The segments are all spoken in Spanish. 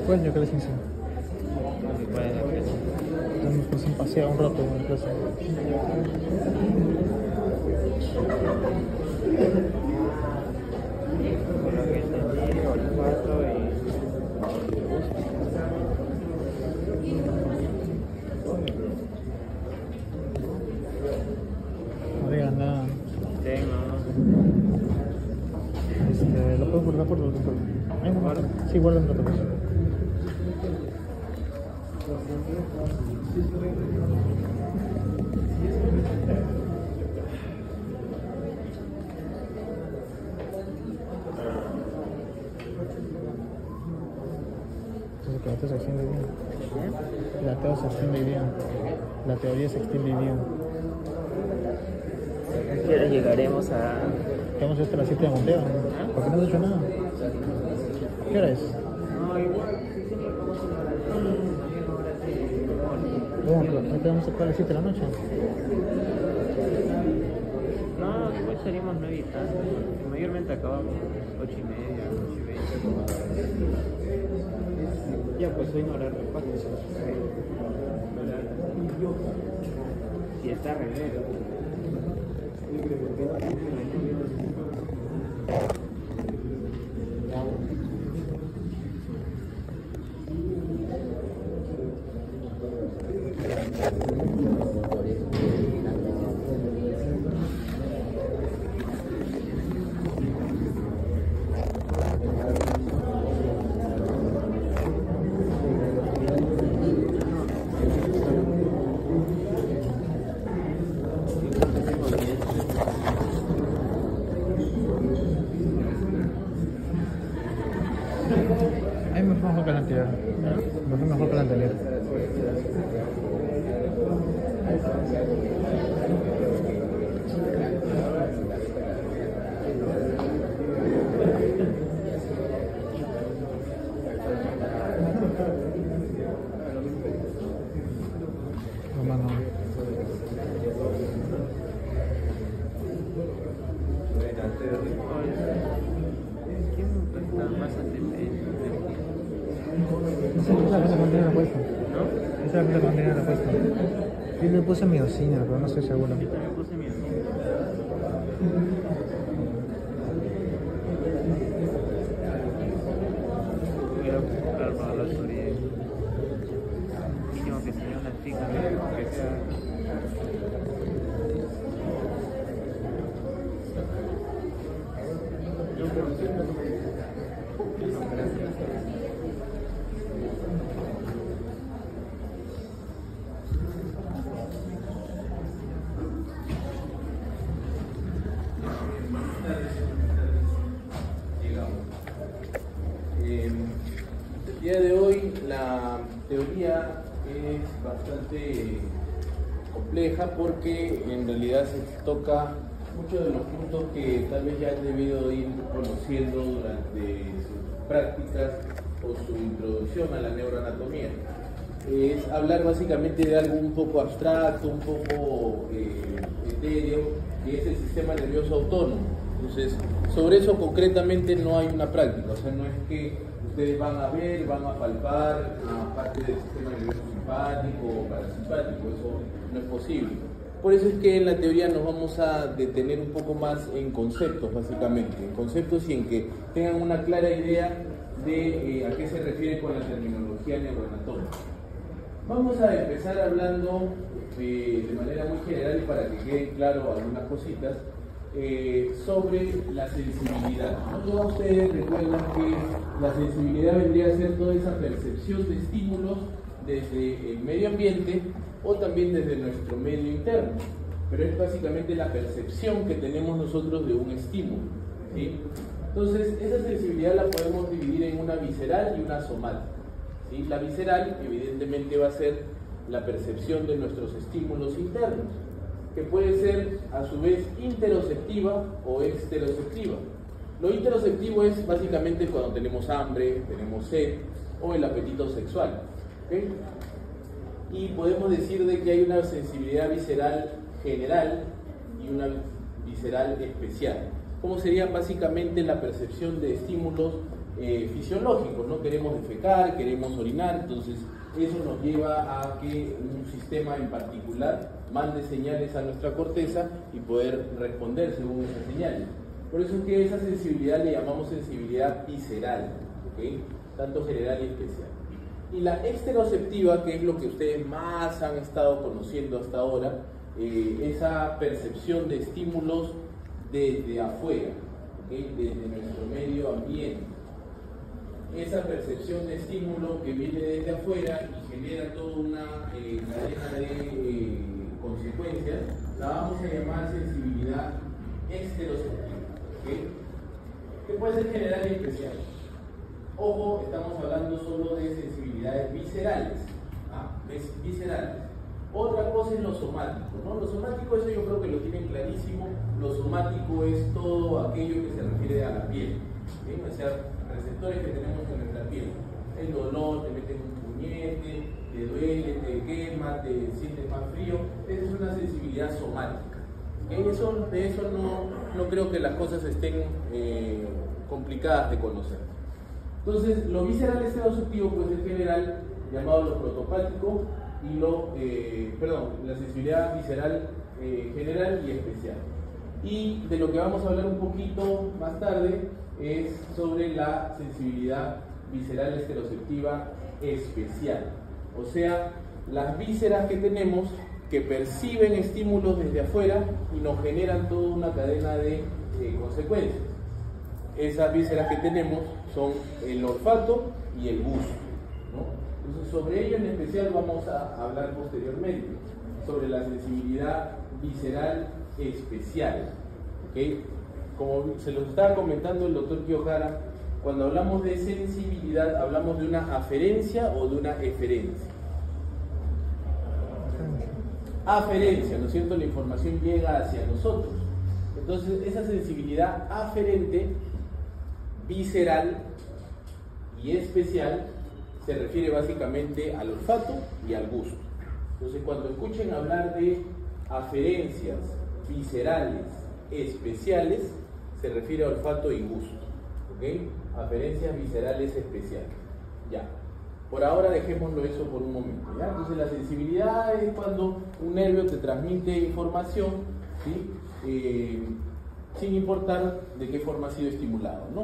Bueno, yo creo que sí. ¿Cuál es la fecha? Entonces pues un paseo un rato en la plaza. Por lo que entendí, o el 4 y... No digas nada. Tengo, Lo puedo guardar por otro. Ahí no guarda. Sí, guarda un rato. Pues. Entonces que la teoría se extiende bien. La teoría se extiende bien. La teoría se extiende bien. ¿A qué hora llegaremos a...? Quedamos hasta las 7 de Monteo. ¿Por qué no has hecho nada? ¿Qué hora es? No, igual. Bueno, ¿no quedamos hasta las 7 de la noche? No, igual salimos 9 y tal. Mayormente acabamos 8 y media, 8 y 20. Ya, pues hoy no hablar de paso. Si está remedio. A mí me fue mejor que la anterior. Me fue mejor que la anterior. Hermano. ¿Quién está más atento? Esa es la cosa que mantiene la puesta. ¿No? Esa es la cosa que mantiene la puesta. Yo le puse miocina, pero no estoy seguro. Yo también puse mi asiento. Voy a buscar para la autoridad. Mínimo que sea una chica, que sea... El día de hoy la teoría es bastante compleja porque en realidad se toca muchos de los puntos que tal vez ya han debido ir conociendo durante sus prácticas o su introducción a la neuroanatomía. Es hablar básicamente de algo un poco abstracto, un poco etéreo, que es el sistema nervioso autónomo. Entonces, sobre eso concretamente no hay una práctica, o sea, no es que ustedes van a ver, van a palpar a parte del sistema nervioso simpático o parasimpático, eso no es posible. Por eso es que en la teoría nos vamos a detener un poco más en conceptos, básicamente, en conceptos y en que tengan una clara idea de a qué se refiere con la terminología neuroanatómica. Vamos a empezar hablando de manera muy general y para que queden claro algunas cositas sobre la sensibilidad. Todos ustedes recuerdan que la sensibilidad vendría a ser toda esa percepción de estímulos desde el medio ambiente o también desde nuestro medio interno, pero es básicamente la percepción que tenemos nosotros de un estímulo, ¿sí? Entonces, esa sensibilidad la podemos dividir en una visceral y una somática, ¿sí? La visceral, evidentemente, va a ser la percepción de nuestros estímulos internos, que puede ser a su vez interoceptiva o exteroceptiva. Lo interoceptivo es básicamente cuando tenemos hambre, tenemos sed o el apetito sexual, ¿okay? Y podemos decir de que hay una sensibilidad visceral general y una visceral especial. ¿Cómo sería básicamente la percepción de estímulos fisiológicos, ¿no? Queremos defecar, queremos orinar, entonces eso nos lleva a que un sistema en particular mande señales a nuestra corteza y poder responder según esas señales. Por eso es que esa sensibilidad le llamamos sensibilidad visceral, ¿okay? Tanto general y especial. Y la exteroceptiva, que es lo que ustedes más han estado conociendo hasta ahora, esa percepción de estímulos desde afuera, ¿okay? Desde nuestro medio ambiente. Esa percepción de estímulo que viene desde afuera y genera toda una cadena de consecuencias, la vamos a llamar sensibilidad exteroceptiva, ¿okay? Que puede ser general y especial. Ojo, estamos hablando solo de sensibilidades viscerales, viscerales. Otra cosa es lo somático, ¿no? Lo somático, eso yo creo que lo tienen clarísimo. Lo somático es todo aquello que se refiere a la piel, ¿sí? O sea, receptores que tenemos en nuestra piel. El dolor, te meten un puñete, te duele, te quema, te sientes más frío. Esa es una sensibilidad somática. De eso no creo que las cosas estén complicadas de conocer. Entonces, lo visceral exteroceptivo pues en general, llamado lo protopático, y la sensibilidad visceral general y especial. Y de lo que vamos a hablar un poquito más tarde es sobre la sensibilidad visceral exteroceptiva especial. O sea, las vísceras que tenemos que perciben estímulos desde afuera y nos generan toda una cadena de consecuencias. Esas vísceras que tenemos son el olfato y el gusto, ¿no? Entonces, sobre ello en especial vamos a hablar posteriormente, sobre la sensibilidad visceral especial, ¿okay? Como se los estaba comentando el doctor Kiyojara, cuando hablamos de sensibilidad, hablamos de una aferencia o de una eferencia. Aferencia, ¿no es cierto? La información llega hacia nosotros. Entonces, esa sensibilidad aferente, visceral y especial, se refiere básicamente al olfato y al gusto. Entonces, cuando escuchen hablar de aferencias viscerales especiales, se refiere a olfato y gusto, ¿ok? Aferencias viscerales especiales. Ya. Por ahora dejémoslo eso por un momento, ¿ya? Entonces, la sensibilidad es cuando un nervio te transmite información, ¿sí? Sin importar de qué forma ha sido estimulado, ¿no?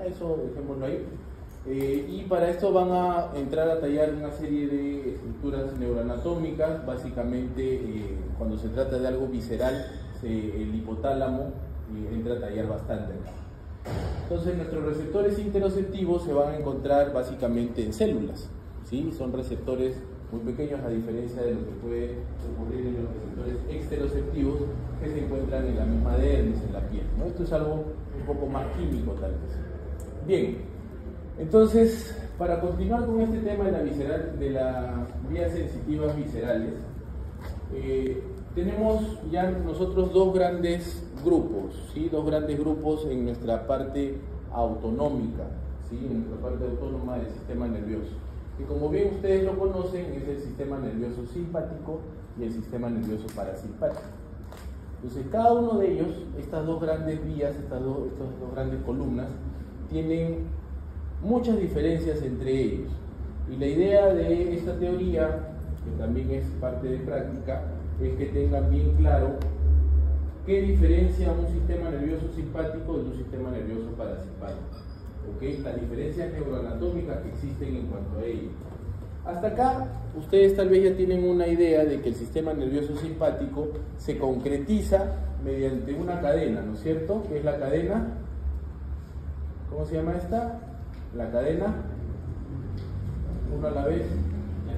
Eso dejémoslo ahí. Y para esto van a entrar a tallar una serie de estructuras neuroanatómicas. Básicamente, cuando se trata de algo visceral, el hipotálamo entra a tallar bastante. Entonces, nuestros receptores interoceptivos se van a encontrar básicamente en células, ¿sí? Son receptores muy pequeños, a diferencia de lo que puede ocurrir en los receptores exteroceptivos que se encuentran en la misma dermis, en la piel, ¿no? Esto es algo un poco más químico, tal vez. Bien, entonces, para continuar con este tema de las vías sensitivas viscerales, tenemos ya nosotros dos grandes grupos, ¿sí? Dos grandes grupos en nuestra parte autonómica, ¿sí? En nuestra parte autónoma del sistema nervioso. Que como bien ustedes lo conocen, es el sistema nervioso simpático y el sistema nervioso parasimpático. Entonces, cada uno de ellos, estas dos grandes vías, estas dos grandes columnas, tienen muchas diferencias entre ellos. Y la idea de esta teoría, que también es parte de práctica, es que tengan bien claro qué diferencia un sistema nervioso simpático de un sistema nervioso parasimpático. ¿Okay? Las diferencias neuroanatómicas que existen en cuanto a ello. Hasta acá, ustedes tal vez ya tienen una idea de que el sistema nervioso simpático se concretiza mediante una cadena, ¿no es cierto? ¿Qué es la cadena? ¿Cómo se llama esta? La cadena, uno a la vez,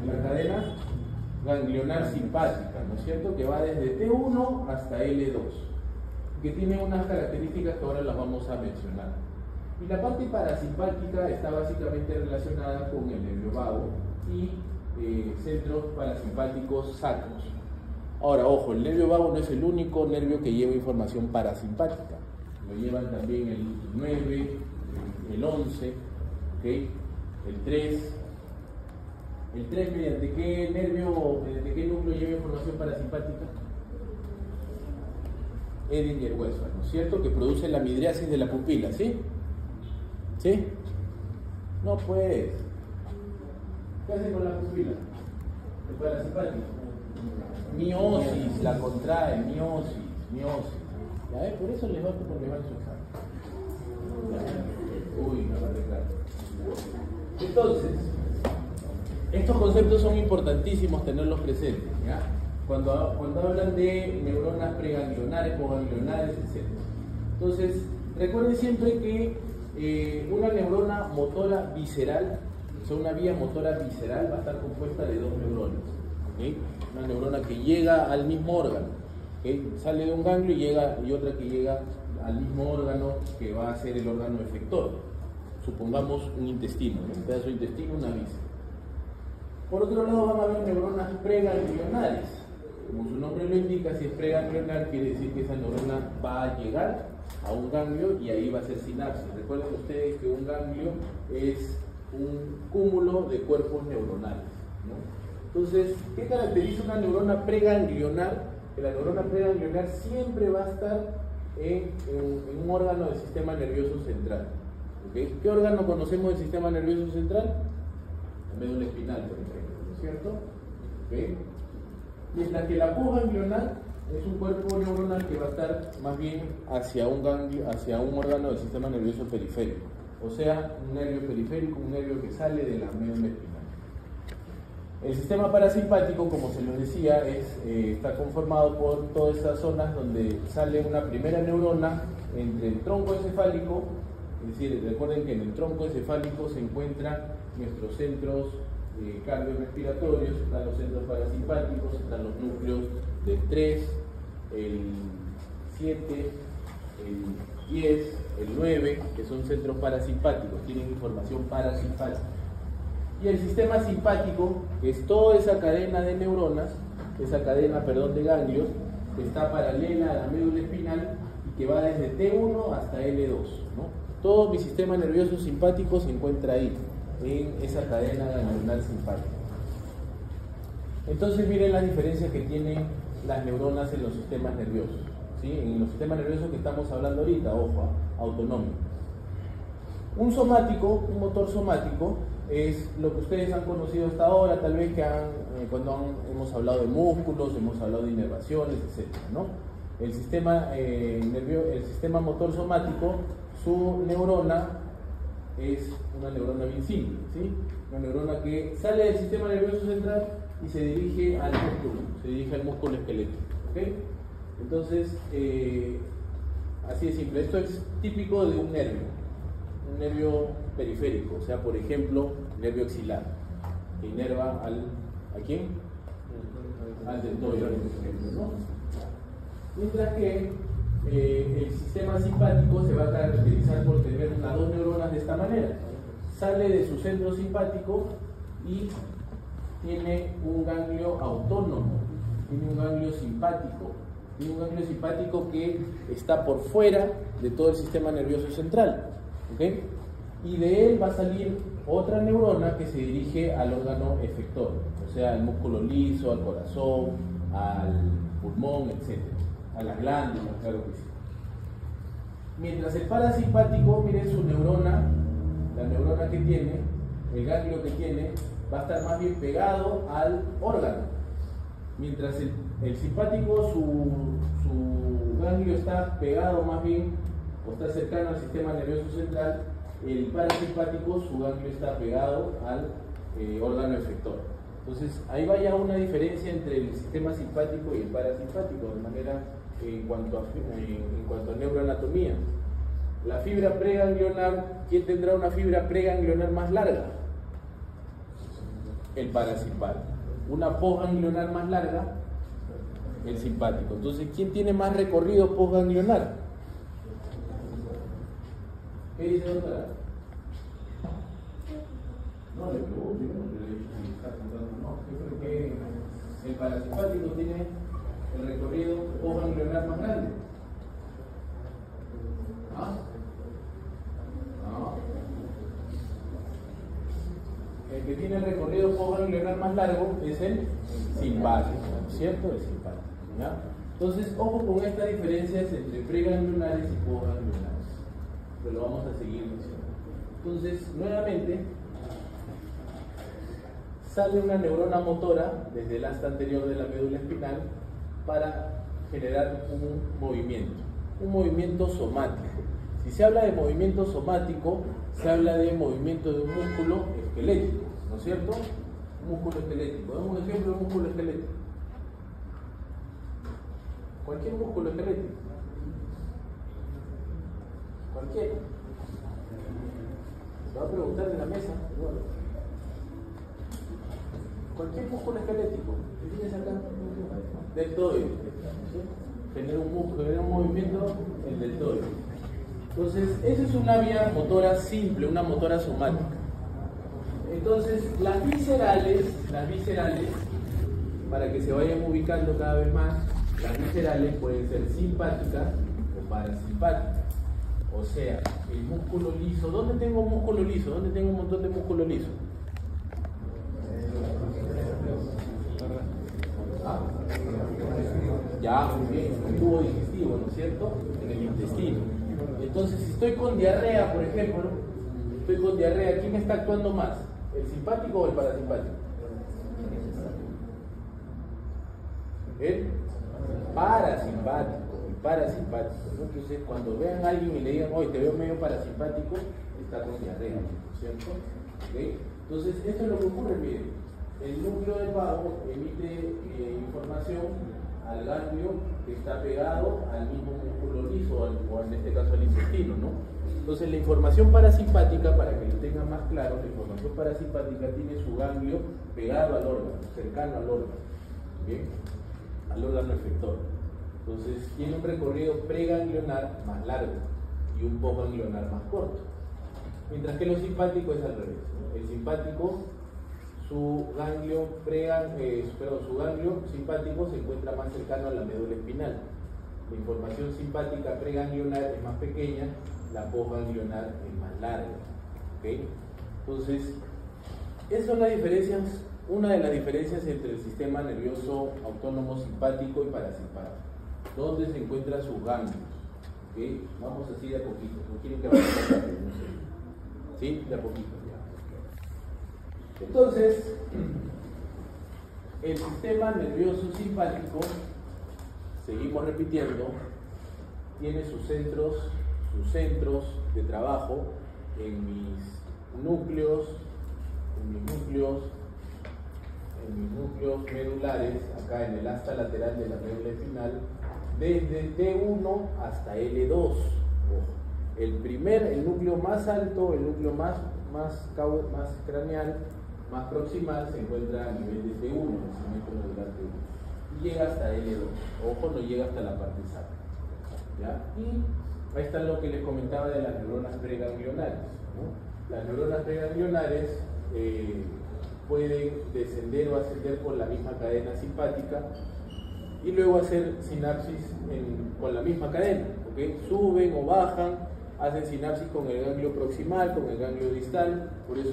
la cadena ganglionar simpática, ¿no es cierto? Que va desde T1 hasta L2, que tiene unas características que ahora las vamos a mencionar. Y la parte parasimpática está básicamente relacionada con el nervio vago y centros parasimpáticos sacros. Ahora, ojo, el nervio vago no es el único nervio que lleva información parasimpática. Lo llevan también el 9, el 11, ¿okay? El 3. ¿El 3 mediante qué nervio, mediante qué núcleo lleva información parasimpática? Edinger-Westphal, ¿no es cierto? Que produce la midriasis de la pupila, ¿sí? ¿Sí? No pues. ¿Qué hace con la pupila? El parasimpático. Miosis, la contrae, miosis. ¿Ya ves? Por eso les va como le va en su examen. Uy, me va a arreglar. Entonces, estos conceptos son importantísimos tenerlos presentes, ¿ya? Cuando hablan de neuronas preganglionares, postganglionares, etc. Entonces, recuerden siempre que una neurona motora visceral, o sea, una vía motora visceral va a estar compuesta de dos neuronas. ¿Okay? Una neurona que llega al mismo órgano, ¿okay? Sale de un ganglio y otra que llega al mismo órgano que va a ser el órgano efector. Supongamos un intestino, ¿no? Un pedazo de intestino, una víscera. Por otro lado van a haber neuronas preganglionares. Como su nombre lo indica, si es preganglionar quiere decir que esa neurona va a llegar a un ganglio y ahí va a ser sinapsis. Recuerden ustedes que un ganglio es un cúmulo de cuerpos neuronales, ¿no? Entonces, ¿qué caracteriza una neurona preganglionar? Que la neurona preganglionar siempre va a estar en un órgano del sistema nervioso central. ¿Okay? ¿Qué órgano conocemos del sistema nervioso central? La médula espinal, por ejemplo, ¿no es cierto? ¿Okay? Mientras que la postganglionar es un cuerpo neuronal que va a estar más bien hacia un ganglio, hacia un órgano del sistema nervioso periférico. O sea, un nervio periférico, un nervio que sale de la médula espinal. El sistema parasimpático, como se los decía, está conformado por todas estas zonas donde sale una primera neurona entre el tronco encefálico, es decir, recuerden que en el tronco encefálico se encuentran nuestros centros cardiorrespiratorios, están los centros parasimpáticos, están los núcleos del 3, el 7, el 10, el 9, que son centros parasimpáticos, tienen información parasimpática. Y el sistema simpático, que es toda esa cadena de neuronas, de ganglios, que está paralela a la médula espinal y que va desde T1 hasta L2, ¿no? Todo mi sistema nervioso simpático se encuentra ahí, en esa cadena ganglionar simpática. Entonces miren las diferencias que tienen las neuronas en los sistemas nerviosos, ¿sí? En los sistemas nerviosos que estamos hablando ahorita, ojo, autonómicos. Un motor somático, es lo que ustedes han conocido hasta ahora, tal vez que hemos hablado de músculos, hemos hablado de inervaciones, etc., ¿no? El sistema motor somático, su neurona es una neurona bien simple, ¿sí? Una neurona que sale del sistema nervioso central y se dirige al músculo esquelético, ¿okay? Entonces, así de simple. Esto es típico de un nervio periférico, o sea, por ejemplo, nervio axilar, que inerva ¿a quién? Al deltoide, por ejemplo, ¿no? Mientras que el sistema simpático se va a caracterizar por tener unas dos neuronas de esta manera. Sale de su centro simpático y tiene un ganglio autónomo, tiene un ganglio simpático que está por fuera de todo el sistema nervioso central, ¿okay? Y de él va a salir otra neurona que se dirige al órgano efector, o sea, al músculo liso, al corazón, al pulmón, etc., a las glándulas, claro que sí. Mientras el parasimpático, miren su neurona, la neurona que tiene, el ganglio que tiene, va a estar más bien pegado al órgano. Mientras el simpático, su ganglio está pegado más bien, o está cercano al sistema nervioso central, el parasimpático, su ganglio está pegado al órgano efector. Entonces, ahí va ya una diferencia entre el sistema simpático y el parasimpático, de manera en cuanto a neuroanatomía. La fibra preganglionar, ¿quién tendrá una fibra preganglionar más larga? El parasimpático. Una postganglionar más larga, el simpático. Entonces, ¿quién tiene más recorrido postganglionar? ¿Qué dice doctora? No le pregunto, yo creo que el parasimpático tiene el recorrido postganglionar más grande. ¿Ah? No. El que tiene el recorrido postganglionar más largo es el simpático, ¿cierto? El simpático, ¿ya? Entonces, ojo con estas diferencias entre preganglionares y postganglionares, pero lo vamos a seguir mencionando. Entonces, nuevamente, sale una neurona motora desde el asta anterior de la médula espinal para generar un movimiento somático. Si se habla de movimiento somático, se habla de movimiento de un músculo esquelético, ¿no es cierto? Un músculo esquelético. Damos un ejemplo de un músculo esquelético. Cualquier músculo esquelético. Cualquiera. Se va a preguntar en la mesa. Bueno. Cualquier músculo esquelético. ¿Qué tienes acá? Deltoide. Genera un movimiento el deltoide. Entonces, esa es una vía motora simple, una motora somática. Entonces, las viscerales, para que se vayan ubicando cada vez más, las viscerales pueden ser simpáticas o parasimpáticas. O sea, el músculo liso. ¿Dónde tengo músculo liso? ¿Dónde tengo un montón de músculo liso? ¿Ah? Ya, muy bien, en el tubo digestivo, ¿no es cierto? En el intestino. Entonces, si estoy con diarrea, por ejemplo, ¿quién está actuando más? ¿El simpático o el parasimpático? El parasimpático, ¿no? Entonces, cuando vean a alguien y le digan, oye, te veo medio parasimpático, está con diarrea, ¿no es cierto? ¿Okay? Entonces, esto es lo que ocurre, miren. El núcleo del vago emite información al ganglio que está pegado al mismo músculo liso, o en este caso al intestino, ¿no? Entonces, la información parasimpática, para que lo tengan más claro, la información parasimpática tiene su ganglio pegado al órgano, cercano al órgano, ¿bien? Al órgano efector. Entonces, tiene un recorrido preganglionar más largo y un postganglionar más corto. Mientras que lo simpático es al revés, ¿no? El simpático, su ganglio simpático se encuentra más cercano a la médula espinal. La información simpática preganglionar es más pequeña, la postganglionar es más larga. ¿Okay? Entonces, esas son las diferencias, una de las diferencias entre el sistema nervioso autónomo simpático y parasimpático. ¿Dónde se encuentran sus ganglios? ¿Okay? Vamos así de a poquito, no quieren que vayamos rápido, no sé. ¿Sí? De a poquito. Entonces, el sistema nervioso simpático, seguimos repitiendo, tiene sus centros de trabajo en mis núcleos medulares, acá en el asta lateral de la médula espinal, desde T1 hasta L2. El núcleo más alto, el núcleo más craneal, más proximal, se encuentra a nivel de T1, el segmento medular T1, y llega hasta L2. Ojo, no llega hasta la parte sacra, ¿ya? Y ahí está lo que les comentaba de las neuronas preganglionares, ¿no? Las neuronas preganglionares pueden descender o ascender por la misma cadena simpática y luego hacer sinapsis con la misma cadena, ¿okay? Suben o bajan, hacen sinapsis con el ganglio proximal, con el ganglio distal, por eso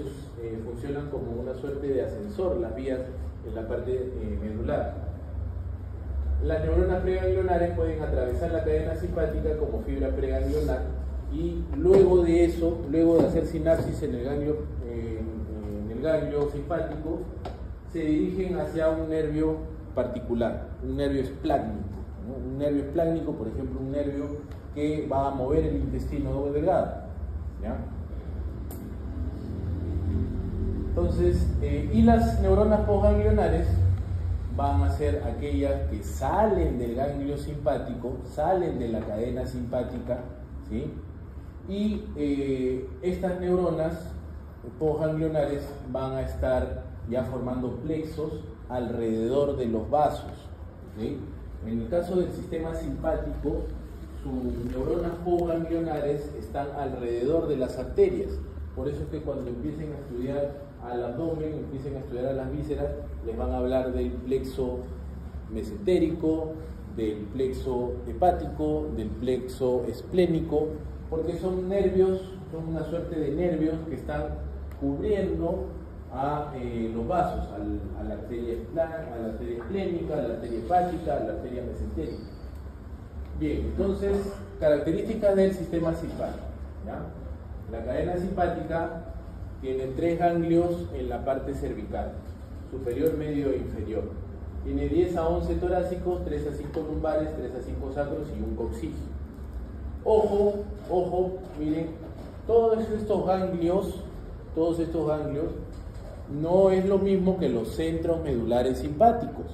funcionan como una suerte de ascensor las vías en la parte medular. Las neuronas preganglionares pueden atravesar la cadena simpática como fibra preganglionar y luego de eso, luego de hacer sinapsis en el ganglio simpático, se dirigen hacia un nervio particular, un nervio esplácnico, ¿no? Un nervio esplácnico, por ejemplo, un nervio que va a mover el intestino delgado, ¿ya? Entonces, y las neuronas postganglionares van a ser aquellas que salen del ganglio simpático, salen de la cadena simpática, ¿sí? Y estas neuronas postganglionares van a estar ya formando plexos alrededor de los vasos, ¿sí? En el caso del sistema simpático, sus neuronas postganglionares están alrededor de las arterias. Por eso es que cuando empiecen a estudiar al abdomen, empiecen a estudiar a las vísceras, les van a hablar del plexo mesentérico, del plexo hepático, del plexo esplénico, porque son nervios, son una suerte de nervios que están cubriendo a los vasos, a la arteria esplénica, a la arteria hepática, a la arteria mesentérica. Bien, entonces, características del sistema simpático, ¿ya? La cadena simpática tiene 3 ganglios en la parte cervical, superior, medio e inferior. Tiene 10 a 11 torácicos, 3 a 5 lumbares, 3 a 5 sacros y un coxígeo. Ojo, ojo, miren, todos estos ganglios no es lo mismo que los centros medulares simpáticos.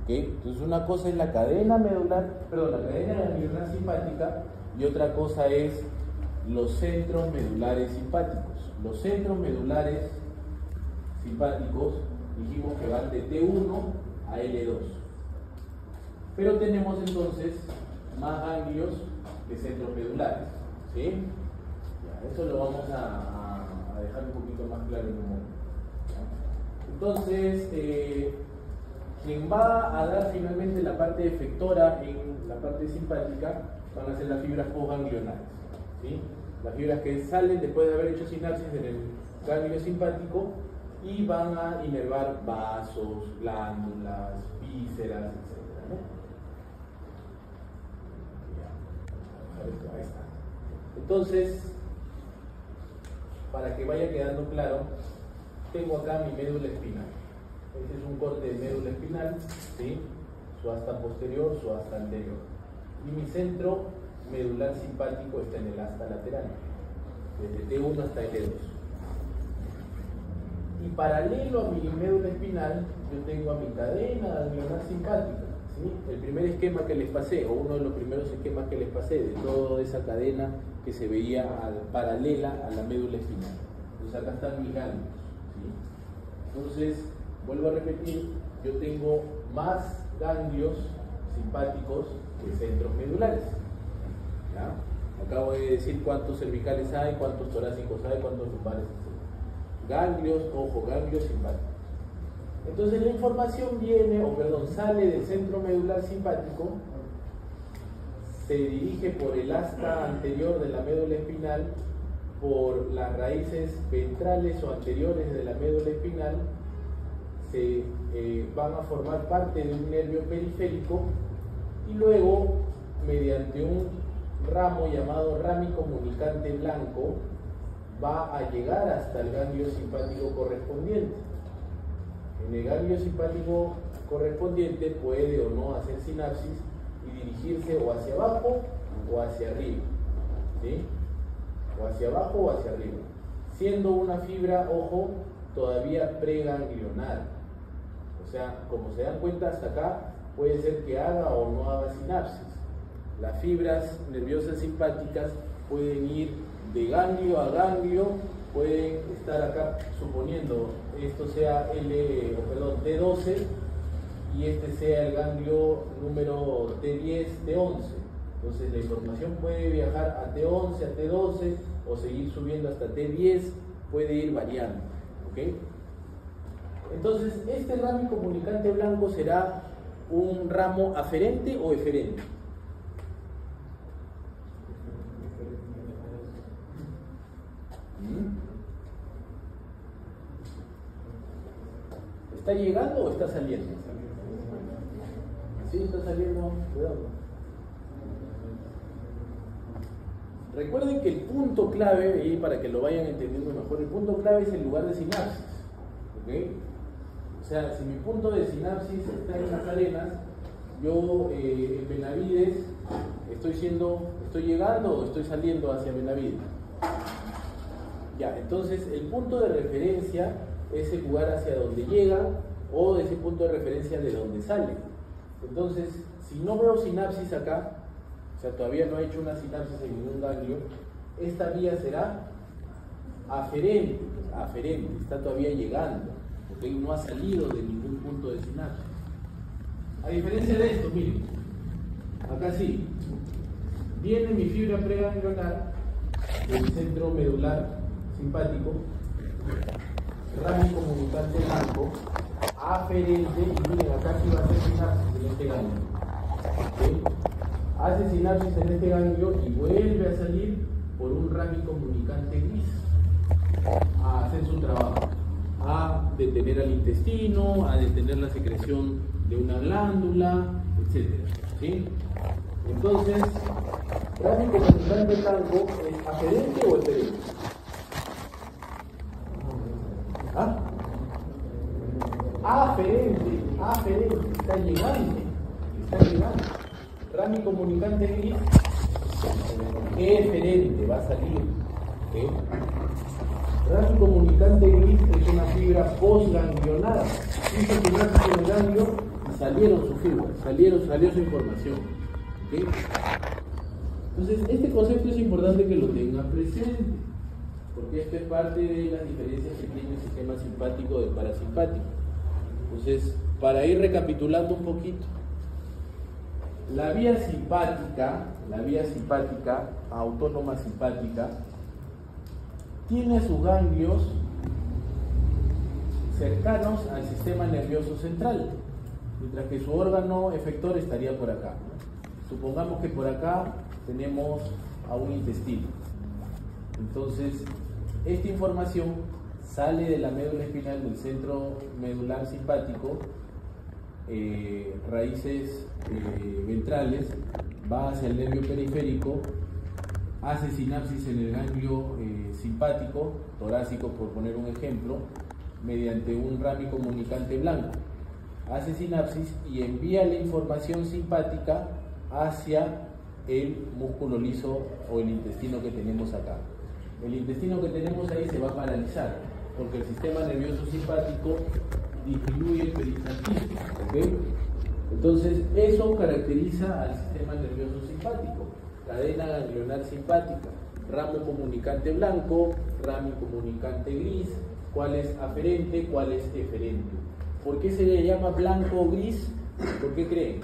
¿Okay? Entonces una cosa es la cadena ganglionar simpática y otra cosa es los centros medulares simpáticos. Los centros medulares simpáticos dijimos que van de T1 a L2. Pero tenemos entonces más ganglios que centros medulares. ¿Sí? Ya, eso lo vamos a dejar un poquito más claro en un momento. Entonces, quien va a dar finalmente la parte efectora en la parte simpática van a ser las fibras postganglionares, ¿sí? Las fibras que salen después de haber hecho sinapsis en el ganglio simpático y van a inervar vasos, glándulas, vísceras, etc., ¿no? Ahí está. Entonces, para que vaya quedando claro, tengo acá mi médula espinal. Este es un corte de médula espinal, ¿sí? Su asta posterior, su asta anterior. Y mi centro medular simpático está en el asta lateral, desde T1 hasta L2. Y paralelo a mi médula espinal, yo tengo a mi cadena ganglionar simpática, ¿sí? El primer esquema que les pasé, o uno de los primeros esquemas que les pasé, de toda esa cadena que se veía paralela a la médula espinal. Entonces acá están mis ganglios, ¿sí? Entonces, vuelvo a repetir, yo tengo más ganglios simpáticos que centros medulares. ¿Ya? Acabo de decir cuántos cervicales hay, cuántos torácicos hay, cuántos lumbares, etc. Ganglios, ojo, ganglios simpáticos. Entonces la información sale del centro medular simpático, se dirige por el asta anterior de la médula espinal, por las raíces ventrales o anteriores de la médula espinal, se van a formar parte de un nervio periférico y luego, mediante un ramo llamado rami comunicante blanco, va a llegar hasta el ganglio simpático correspondiente. En el ganglio simpático correspondiente puede o no hacer sinapsis y dirigirse o hacia abajo o hacia arriba, ¿sí? O hacia abajo o hacia arriba, siendo una fibra, ojo, todavía preganglionar. O sea, como se dan cuenta hasta acá, puede ser que haga o no haga sinapsis. Las fibras nerviosas simpáticas pueden ir de ganglio a ganglio, pueden estar acá, suponiendo esto sea T12 y este sea el ganglio número T10, T11. Entonces la información puede viajar a T11, a T12 o seguir subiendo hasta T10, puede ir variando. ¿Okay? Entonces, este ramo comunicante blanco será un ramo aferente o eferente. ¿Está llegando o está saliendo? Sí, está saliendo. Cuidado. Recuerden que el punto clave, y para que lo vayan entendiendo mejor, el punto clave es el lugar de sinapsis. ¿Okay? O sea, si mi punto de sinapsis está en las arenas, yo en Benavides estoy llegando o estoy saliendo hacia Benavides. Ya, entonces el punto de referencia es el lugar hacia donde llega o ese punto de referencia de donde sale. Entonces, si no veo sinapsis acá, o sea, todavía no he hecho una sinapsis en ningún ganglio, esta vía será aferente, está todavía llegando, porque no ha salido de ningún punto de sinapsis. A diferencia de esto, miren, acá sí, viene mi fibra preganglionar del centro medular simpático, ramo comunicante blanco, aferente, y miren, acá sí va a hacer sinapsis en este ganglio. ¿Sí? Hace sinapsis en este ganglio y vuelve a salir por un ramo comunicante gris a hacer su trabajo, a detener al intestino, a detener la secreción de una glándula, etc. ¿Sí? Entonces, ramo comunicante blanco es aferente o eferente. ¿Ah? Aferente, está llegando. Rami comunicante gris, eferente, va a salir. ¿Okay? Rami comunicante gris es una fibra postganglionada. Hizo sinapsis en el ganglio y salieron sus fibras, salió su información. ¿Okay? Entonces, este concepto es importante que lo tengan presente, porque esto es parte de las diferencias que tiene el sistema simpático del parasimpático. Entonces, para ir recapitulando un poquito, la vía simpática, autónoma simpática, tiene sus ganglios cercanos al sistema nervioso central, mientras que su órgano efector estaría por acá, ¿no? Supongamos que por acá tenemos a un intestino. Entonces, esta información sale de la médula espinal, del centro medular simpático, raíces ventrales, va hacia el nervio periférico, hace sinapsis en el ganglio simpático, torácico por poner un ejemplo, mediante un rami comunicante blanco. Hace sinapsis y envía la información simpática hacia el músculo liso o el intestino que tenemos acá. El intestino que tenemos ahí se va a paralizar, porque el sistema nervioso simpático disminuye el peristaltismo, ¿okay? Entonces, eso caracteriza al sistema nervioso simpático: cadena ganglionar simpática, ramo comunicante blanco, ramo comunicante gris. ¿Cuál es aferente? ¿Cuál es eferente? ¿Por qué se le llama blanco o gris? ¿Por qué creen?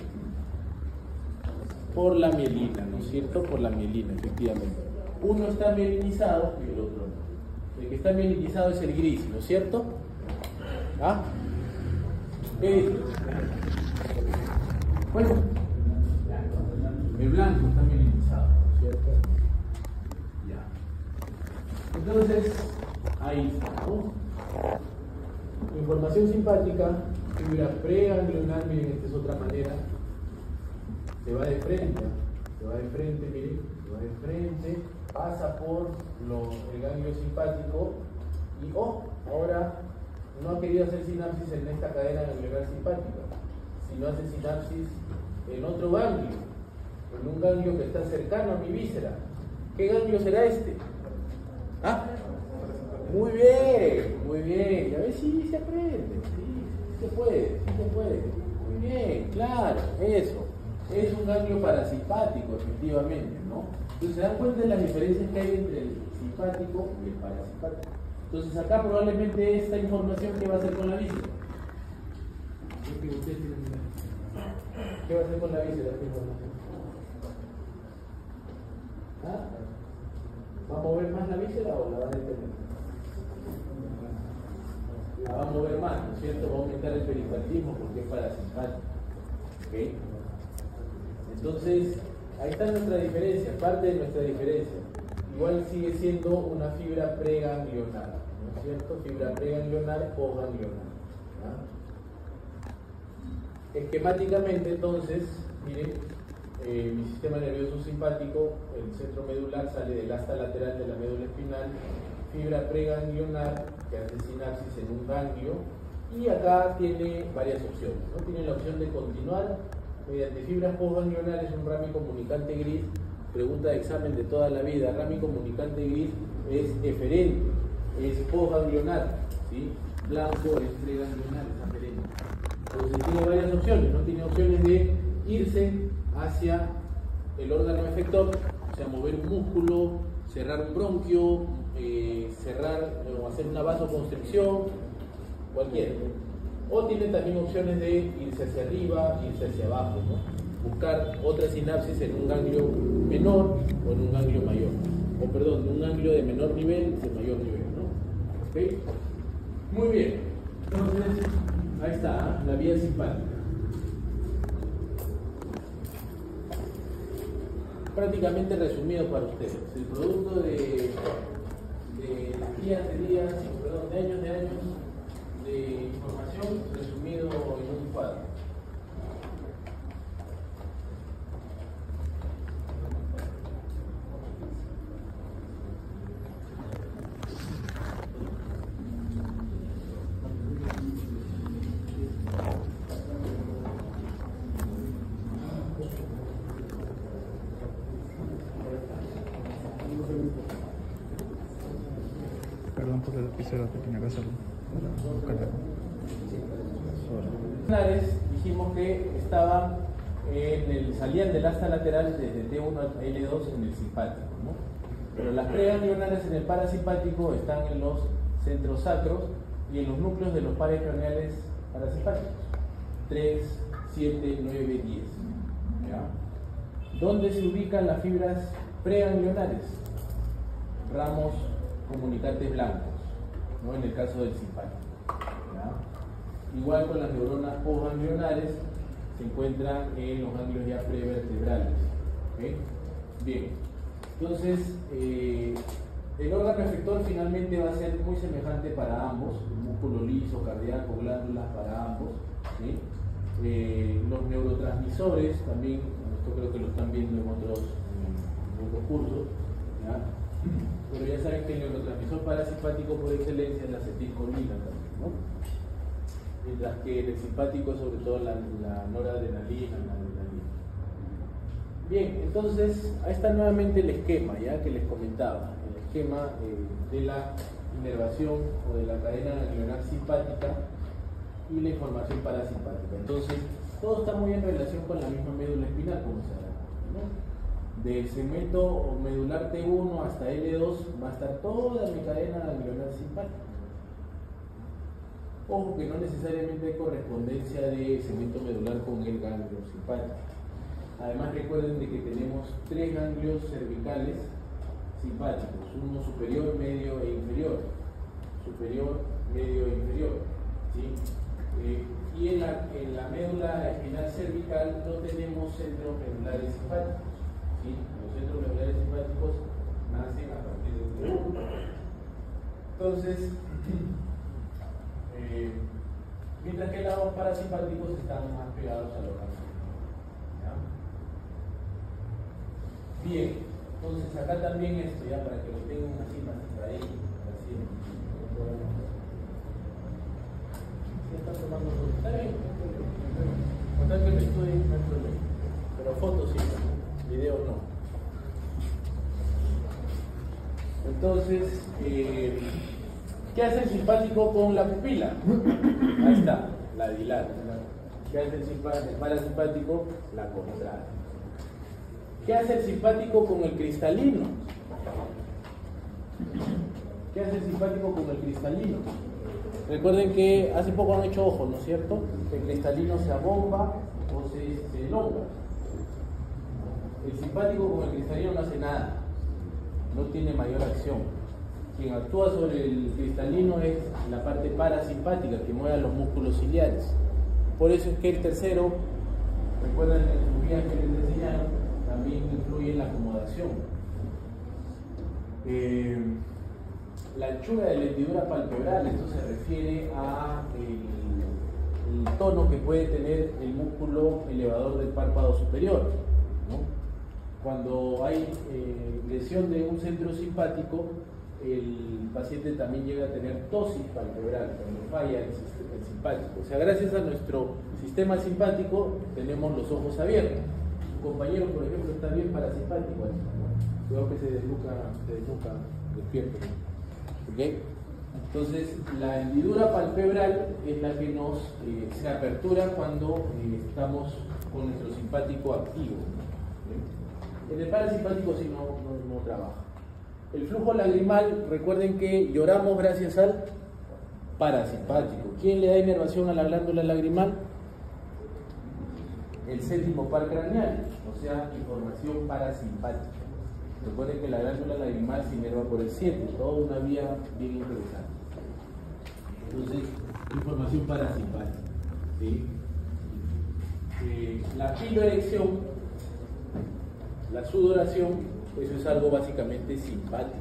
Por la mielina, ¿no es cierto? Por la mielina, efectivamente. Uno está mielinizado y el otro no. El que está mielinizado es el gris, ¿no es cierto? ¿Ah? Bueno, el blanco está mielinizado, ¿no es cierto? Ya. Entonces, ahí está, ¿no? Información simpática, fibra preganglionar, miren, esta es otra manera. Se va de frente, miren, se va de frente, pasa por el ganglio simpático y, ahora no ha querido hacer sinapsis en esta cadena ganglionar simpática, sino hace sinapsis en otro ganglio, en un ganglio que está cercano a mi víscera. ¿Qué ganglio será este? ¿Ah? Muy bien, a ver si se aprende, sí se puede. Muy bien, claro, eso. Es un ganglio parasimpático, efectivamente, ¿no? Entonces se dan cuenta de las diferencias que hay entre el simpático y el parasimpático. Entonces acá probablemente esta información, ¿qué va a hacer con la víscera? ¿Qué va a hacer con la víscera esta información? ¿Ah? ¿Va a mover más la víscera o la va a detener? La va a mover más, ¿no es cierto? Va a aumentar el peristaltismo porque es parasimpático. ¿Okay? Entonces, ahí está nuestra diferencia, parte de nuestra diferencia. Igual sigue siendo una fibra preganglionar, ¿no es cierto? Fibra preganglionar o ganglionar. Esquemáticamente, entonces, miren, mi sistema nervioso simpático, el centro medular sale del asta lateral de la médula espinal, fibra preganglionar que hace sinapsis en un ganglio, y acá tiene varias opciones, ¿no? Tiene la opción de continuar mediante fibras postganglionares, un rami comunicante gris. Pregunta de examen de toda la vida: rami comunicante gris es eferente, es postganglionar, ¿sí? Blanco es preganglionar, es aferente. Entonces tiene varias opciones, ¿no? Tiene opciones de irse hacia el órgano efector, o sea, mover un músculo, cerrar un bronquio, cerrar o hacer una vasoconstricción, cualquiera. O tiene también opciones de irse hacia arriba, irse hacia abajo, ¿no? Buscar otra sinapsis en un ganglio menor o en un ganglio mayor, o perdón, en un ganglio de menor nivel de mayor nivel, ¿no? ¿Okay? Muy bien, entonces ahí está, la vía simpática. Prácticamente resumido para ustedes, el producto de años de información resumido en un cuadro. Eso es lo que tiene que hacerlo para buscarla. Lunares dijimos que estaban salían del asta lateral desde T1 a L2 en el simpático, ¿no? Pero las preganglionares en el parasimpático están en los centros sacros y en los núcleos de los pares craneales parasimpáticos 3, 7, 9, 10. ¿Ya? ¿Dónde se ubican las fibras preganglionares? Ramos comunicantes blancos, ¿no? En el caso del simpático. ¿Ya? Igual con las neuronas postganglionares se encuentran en los ganglios ya prevertebrales. ¿Okay? Bien, entonces el órgano efector finalmente va a ser muy semejante para ambos, el músculo liso, cardíaco, glándulas para ambos. ¿Sí? Los neurotransmisores también, esto creo que lo están viendo en otros cursos, ¿ya? Pero ya saben que el neurotransmisor parasimpático por excelencia es la acetilcolina también, ¿no? Mientras que el simpático es sobre todo la noradrenalina, la adrenalina. Bien, entonces ahí está nuevamente el esquema, ya que les comentaba, el esquema de la inervación o de la cadena ganglionar simpática y la información parasimpática. Entonces, todo está muy en relación con la misma médula espinal, como se hará, ¿no? Del segmento medular T1 hasta L2 va a estar toda mi cadena ganglionar simpática. Ojo que no necesariamente hay correspondencia de segmento medular con el ganglio simpático. Además recuerden de que tenemos 3 ganglios cervicales simpáticos, uno superior, medio e inferior. Superior, medio e inferior. ¿Sí? Y en la médula espinal cervical no tenemos centros medulares simpáticos. ¿Sí? Los centros medulares simpáticos nacen a partir de T1. Entonces, mientras que los parasimpáticos están más pegados a los ganglios. Bien, entonces acá también esto, ya para que lo tengan así más ahí, así. ¿Sí están tomando fotos? Está bien, con tal que lo estudien, no hay problema. Pero fotos sí, video no. Entonces, ¿qué hace el simpático con la pupila? Ahí está, la dilata. ¿Qué hace el parasimpático? La contrae. ¿Qué hace el simpático con el cristalino? ¿Qué hace el simpático con el cristalino? Recuerden que hace poco han hecho ojos, ¿no es cierto? El cristalino se abomba o se elonga. El simpático con el cristalino no hace nada, no tiene mayor acción. Quien actúa sobre el cristalino es la parte parasimpática que mueve a los músculos ciliares. Por eso es que el tercero, recuerden en sus guías que les enseñaron, también influye en la acomodación. La anchura de la hendidura palpebral, esto se refiere a el tono que puede tener el músculo elevador del párpado superior, ¿no? Cuando hay lesión de un centro simpático, el paciente también llega a tener tosis palpebral cuando falla el simpático. O sea, gracias a nuestro sistema simpático tenemos los ojos abiertos. Su compañero, por ejemplo, está bien parasimpático, cuidado que se desnuca despierto. ¿Okay? Entonces, la hendidura palpebral es la que nos se apertura cuando estamos con nuestro simpático activo. ¿Okay? En el parasimpático sí no trabaja. El flujo lagrimal, recuerden que lloramos gracias al parasimpático. ¿Quién le da inervación a la glándula lagrimal? El séptimo par craneal, o sea, información parasimpática. Recuerden que la glándula lagrimal se inerva por el 7, toda una vía bien interesante. Entonces, información parasimpática. ¿Sí? La piloerección, la sudoración, eso es algo básicamente simpático.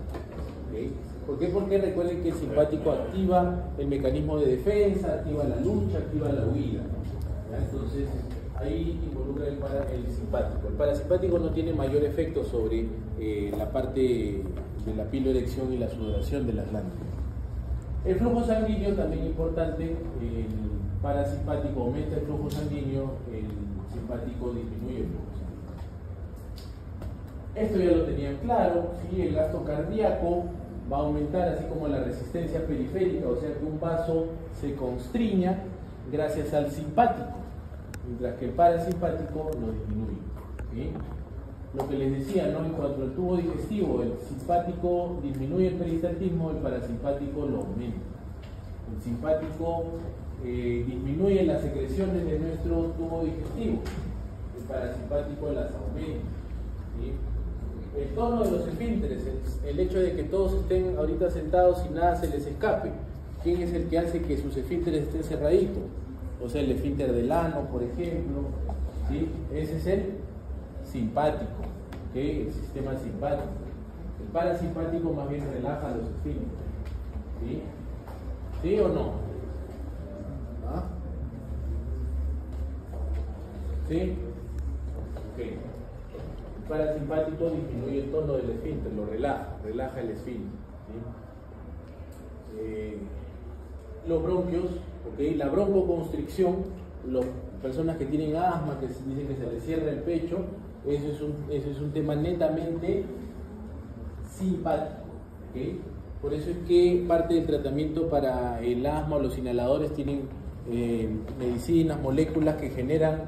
¿Okay? ¿Por qué? Porque recuerden que el simpático activa el mecanismo de defensa, activa la lucha, activa la huida. ¿Ya? Entonces, ahí involucra el simpático. El parasimpático no tiene mayor efecto sobre la parte de la piloerección y la sudoración de las glándulas. El flujo sanguíneo también importante. El parasimpático aumenta el flujo sanguíneo, el simpático disminuye el flujo sanguíneo. Esto ya lo tenían claro, ¿sí? El gasto cardíaco va a aumentar, así como la resistencia periférica, o sea que un vaso se constriña gracias al simpático, mientras que el parasimpático lo disminuye. ¿Sí? Lo que les decía, ¿no? En cuanto al tubo digestivo, el simpático disminuye el peristaltismo, el parasimpático lo aumenta. El simpático disminuye las secreciones de nuestro tubo digestivo, el parasimpático las aumenta. ¿Sí? El tono de los esfínteres, el hecho de que todos estén ahorita sentados y nada se les escape. ¿Quién es el que hace que sus esfínteres estén cerraditos? O sea, el esfínter del ano, por ejemplo. ¿Sí? Ese es el simpático, ¿okay? El sistema simpático. El parasimpático más bien relaja los esfínteres. ¿Sí? ¿Sí o no? ¿Ah? ¿Sí? Ok. El parasimpático disminuye el tono del esfínter, lo relaja el esfínter. ¿Sí? Los bronquios, ¿okay? La broncoconstricción, las personas que tienen asma, que dicen que se les cierra el pecho, eso es un tema netamente simpático. ¿Okay? Por eso es que parte del tratamiento para el asma o los inhaladores tienen medicinas, moléculas que generan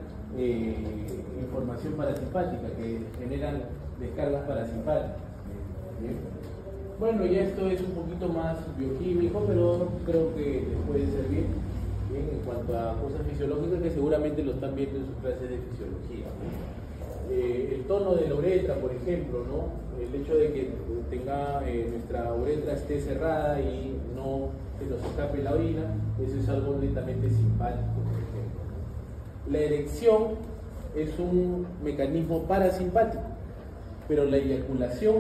información parasimpática, que generan descargas parasimpáticas. ¿Bien? Bueno, ya esto es un poquito más bioquímico, pero creo que les puede servir. Bien, en cuanto a cosas fisiológicas que seguramente lo están viendo en sus clases de fisiología. El tono de la uretra, por ejemplo, ¿no? El hecho de que nuestra uretra esté cerrada y no se nos escape la orina, eso es algo netamente simpático, por ejemplo. La erección es un mecanismo parasimpático, pero la eyaculación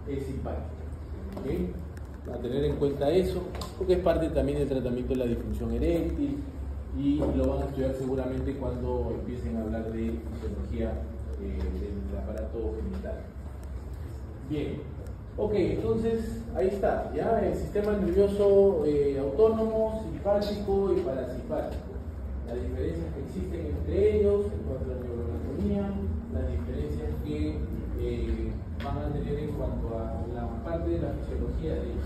es simpática. ¿Okay? A tener en cuenta eso, porque es parte también del tratamiento de la disfunción eréctil y lo van a estudiar seguramente cuando empiecen a hablar de fisiología del aparato genital. Bien, ok, entonces ahí está, ya el sistema nervioso autónomo, simpático y parasimpático. Las diferencias que existen entre ellos en cuanto a la neuroanatomía, las diferencias que van a tener en cuanto a la parte de la fisiología de ellos.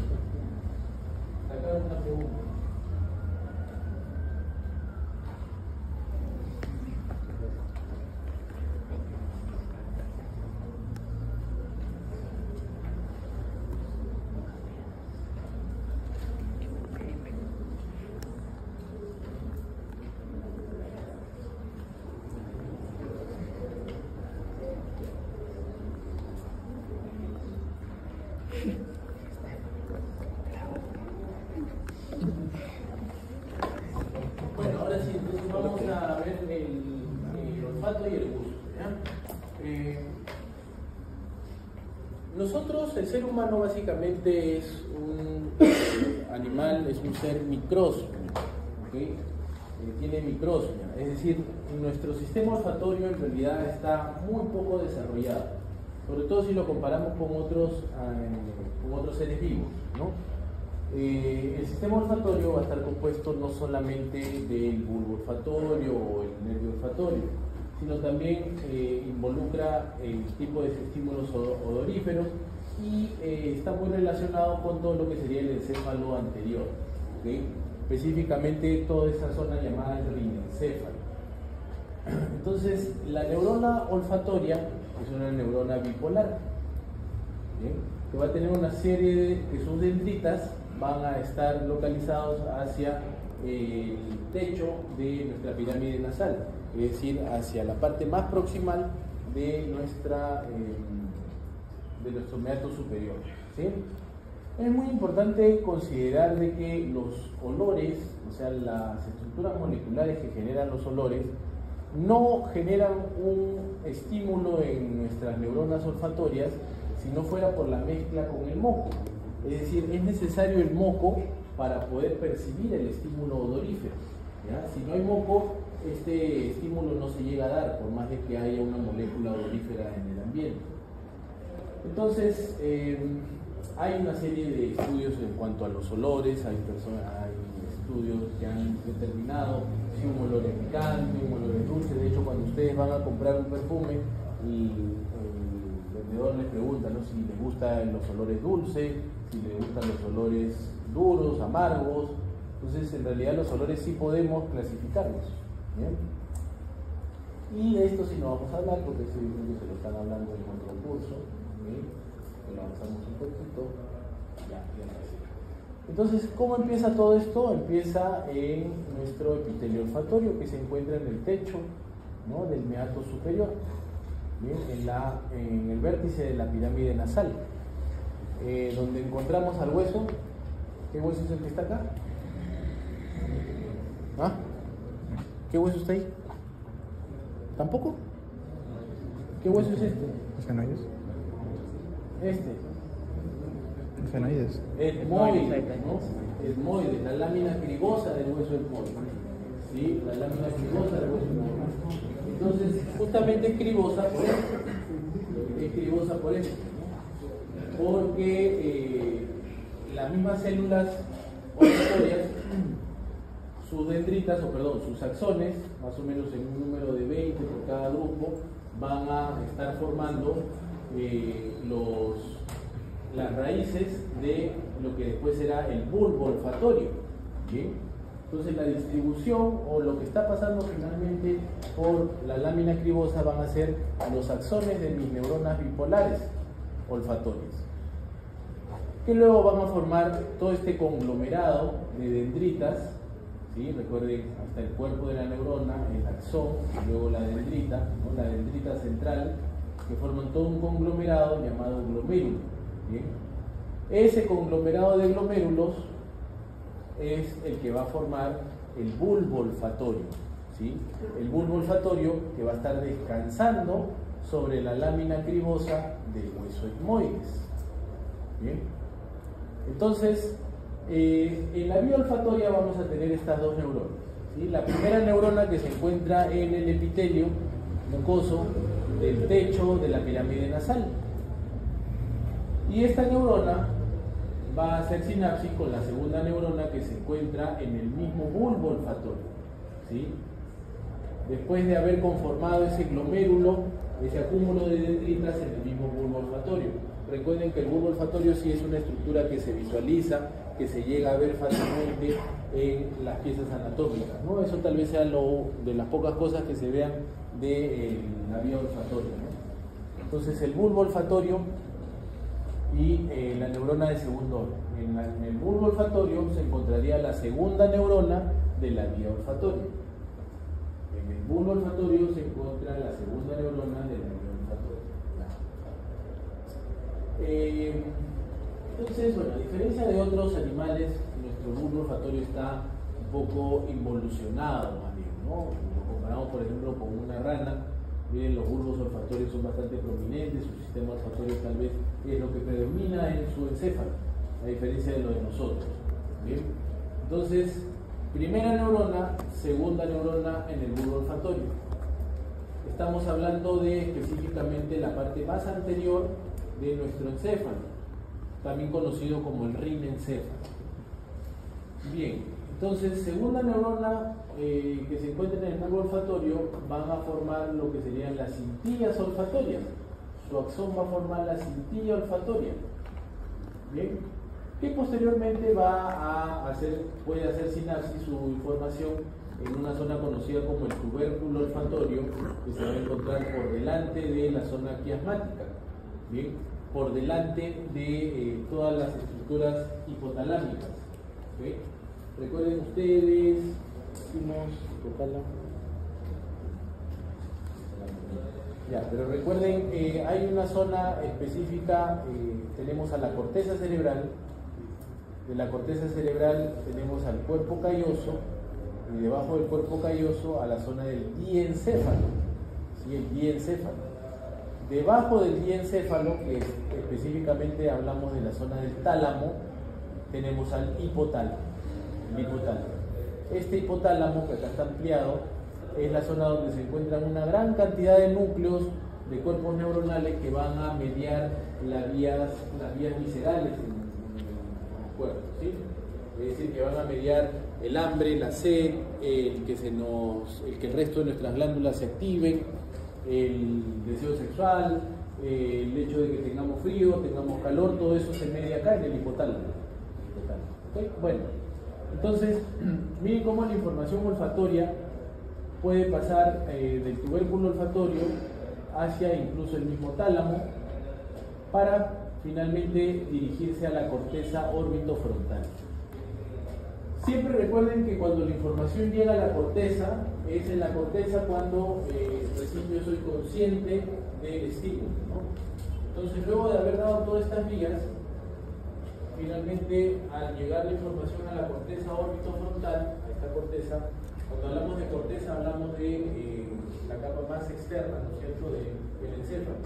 Acá una pregunta. Bueno, ahora sí, entonces vamos a ver el olfato y el gusto. ¿Ya? Nosotros, el ser humano básicamente es un animal, es un ser microsmio, ¿okay? Tiene microsmia, es decir, nuestro sistema olfatorio en realidad está muy poco desarrollado, sobre todo si lo comparamos con otros seres vivos, ¿no? El sistema olfatorio va a estar compuesto no solamente del bulbo olfatorio o el nervio olfatorio, sino también involucra el tipo de estímulos odoríferos y está muy relacionado con todo lo que sería el encéfalo anterior, ¿okay? Específicamente toda esa zona llamada el rinencéfalo. Entonces, la neurona olfatoria es una neurona bipolar, ¿bien? Que va a tener una serie que sus dendritas van a estar localizados hacia el techo de nuestra pirámide nasal, es decir, hacia la parte más proximal de nuestro meato superior. ¿Sí? Es muy importante considerar de que los olores, o sea, las estructuras moleculares que generan los olores, no generan un estímulo en nuestras neuronas olfatorias si no fuera por la mezcla con el moco. Es decir, es necesario el moco para poder percibir el estímulo odorífero. ¿Ya? Si no hay moco, este estímulo no se llega a dar, por más de que haya una molécula odorífera en el ambiente. Entonces, hay una serie de estudios en cuanto a los olores, hay estudios que han determinado si un olor es picante, un olor es dulce. De hecho, cuando ustedes van a comprar un perfume, vendedor les pregunta, ¿no?, si les gustan los olores dulces, si les gustan los olores duros, amargos. Entonces, en realidad los olores sí podemos clasificarlos. ¿Bien? Y de esto sí no vamos a hablar porque se lo están hablando en otro curso. ¿Bien? Lo avanzamos un poquito. Ya así. Entonces, ¿cómo empieza todo esto? Empieza en nuestro epitelio olfatorio, que se encuentra en el techo, ¿no?, del meato superior. Bien, en el vértice de la pirámide nasal, donde encontramos al hueso. ¿Qué hueso es el que está acá? ¿Ah? ¿Qué hueso está ahí? ¿Tampoco? ¿Qué hueso es este? ¿Esfenoides? Este. ¿Esfenoides? Etmoide, ¿no? Etmoide, la lámina cribosa del hueso etmoide. ¿Sí? La lámina cribosa del hueso etmoide. Entonces, justamente es cribosa por esto. Es cribosa por esto, ¿no? Porque las mismas células olfatorias, sus dendritas, sus axones, más o menos en un número de 20 por cada grupo, van a estar formando las raíces de lo que después será el bulbo olfatorio. ¿Bien? Entonces la distribución o lo que está pasando finalmente por la lámina cribosa van a ser los axones de mis neuronas bipolares olfatorias, que luego van a formar todo este conglomerado de dendritas. ¿Sí? Recuerden, hasta el cuerpo de la neurona, el axón, y luego la dendrita, ¿no?, la dendrita central, que forman todo un conglomerado llamado glomérulo. ¿Bien? Ese conglomerado de glomérulos es el que va a formar el bulbo olfatorio. ¿Sí? El bulbo olfatorio que va a estar descansando sobre la lámina cribosa del hueso etmoides. ¿Bien? Entonces, en la vía olfatoria vamos a tener estas dos neuronas. ¿Sí? La primera neurona, que se encuentra en el epitelio mucoso del techo de la pirámide nasal. Y esta neurona va a hacer sinapsis con la segunda neurona, que se encuentra en el mismo bulbo olfatorio. ¿Sí? Después de haber conformado ese glomérulo, ese acúmulo de dendritas en el mismo bulbo olfatorio. Recuerden que el bulbo olfatorio sí es una estructura que se visualiza, que se llega a ver fácilmente en las piezas anatómicas, ¿no? Eso tal vez sea de las pocas cosas que se vean de la vía olfatoria, ¿no? Entonces, el bulbo olfatorio y la neurona de segundo orden. En el bulbo olfatorio se encontraría la segunda neurona de la vía olfatoria. En el bulbo olfatorio se encuentra la segunda neurona de la vía olfatoria. Entonces, bueno, a diferencia de otros animales, nuestro bulbo olfatorio está un poco involucionado, más bien, ¿no? Lo comparamos, por ejemplo, con una rana. Miren, los bulbos olfatorios son bastante prominentes, su sistema olfatorio tal vez es lo que predomina en su encéfalo, a diferencia de lo de nosotros. ¿Bien? Entonces, primera neurona, segunda neurona en el bulbo olfatorio. Estamos hablando de específicamente la parte más anterior de nuestro encéfalo, también conocido como el rinencéfalo. Bien, entonces, segunda neurona que se encuentra en el bulbo olfatorio van a formar lo que serían las cintillas olfatorias. Su axón va a formar la cintilla olfatoria. Bien, que posteriormente puede hacer sinapsis su información en una zona conocida como el tubérculo olfatorio, que se va a encontrar por delante de la zona quiasmática. Bien, por delante de todas las estructuras hipotalámicas. ¿Okay? Recuerden ustedes, pero recuerden, hay una zona específica, tenemos a la corteza cerebral, de la corteza cerebral tenemos al cuerpo calloso, y debajo del cuerpo calloso a la zona del diencéfalo, ¿sí? El diencéfalo. Debajo del diencéfalo, que específicamente hablamos de la zona del tálamo, tenemos al hipotálamo. El hipotálamo. Este hipotálamo, que acá está ampliado, es la zona donde se encuentran una gran cantidad de núcleos de cuerpos neuronales que van a mediar las vías viscerales en el cuerpo, ¿sí? Es decir, que van a mediar el hambre, la sed, el que el resto de nuestras glándulas se activen, el deseo sexual, el hecho de que tengamos frío, tengamos calor, todo eso se media acá en el hipotálamo. ¿Okay? Bueno, entonces, miren cómo la información olfatoria puede pasar del tubérculo olfatorio hacia incluso el mismo tálamo para finalmente dirigirse a la corteza órbitofrontal. Siempre recuerden que cuando la información llega a la corteza, es en la corteza cuando recién yo soy consciente del estímulo, ¿no? Entonces, luego de haber dado todas estas vías, finalmente al llegar la información a la corteza órbitofrontal, a esta corteza, cuando hablamos de corteza hablamos de la capa más externa, ¿no es cierto?, del encéfalo.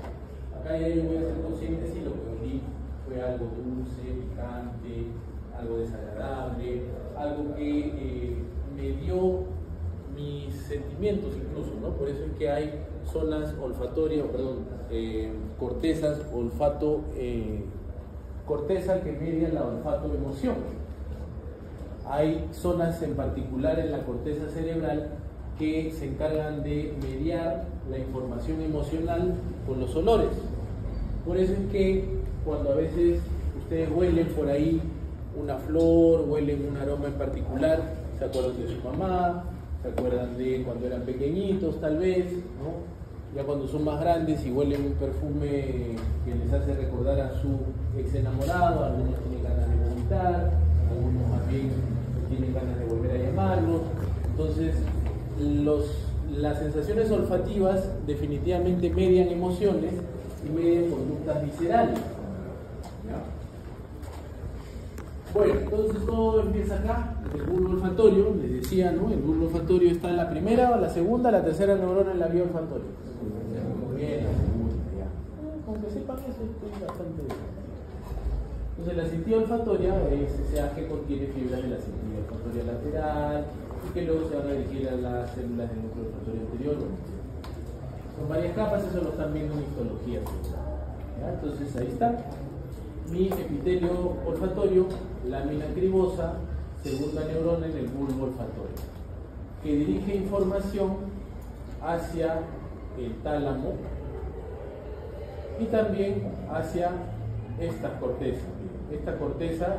Acá ya yo voy a ser consciente si lo que olí fue algo dulce, picante, algo desagradable, algo que me dio mis sentimientos incluso, ¿no? Por eso es que hay zonas olfatorias, cortezas, corteza que media la olfato-emoción. Hay zonas en particular en la corteza cerebral que se encargan de mediar la información emocional con los olores. Por eso es que cuando a veces ustedes huelen por ahí una flor, huelen un aroma en particular, se acuerdan de su mamá, se acuerdan de cuando eran pequeñitos tal vez, ¿no? Ya cuando son más grandes y huelen un perfume que les hace recordar a su ex enamorado, algunos tienen ganas de vomitar, algunos más bien tienen ganas de volver a llamarlos. Entonces, las sensaciones olfativas definitivamente median emociones y median conductas viscerales. ¿Ya? Bueno, entonces todo empieza acá, el bulbo olfatorio, les decía, ¿no? El bulbo olfatorio está en la primera, la segunda, la tercera neurona en la vía olfatoria. Muy bien, la segunda, ya. Con que sepan eso, estoy bastante bien. Entonces la cintilla olfatoria es ese haz que contiene fibras de la cintilla olfatoria lateral y que luego se van a dirigir a las células del núcleo olfatorio anterior. Son varias capas, eso lo están viendo en histología. ¿Ya? Entonces ahí está. Mi epitelio olfatorio, lámina cribosa, segunda neurona en el bulbo olfatorio, que dirige información hacia el tálamo y también hacia estas cortezas. Esta corteza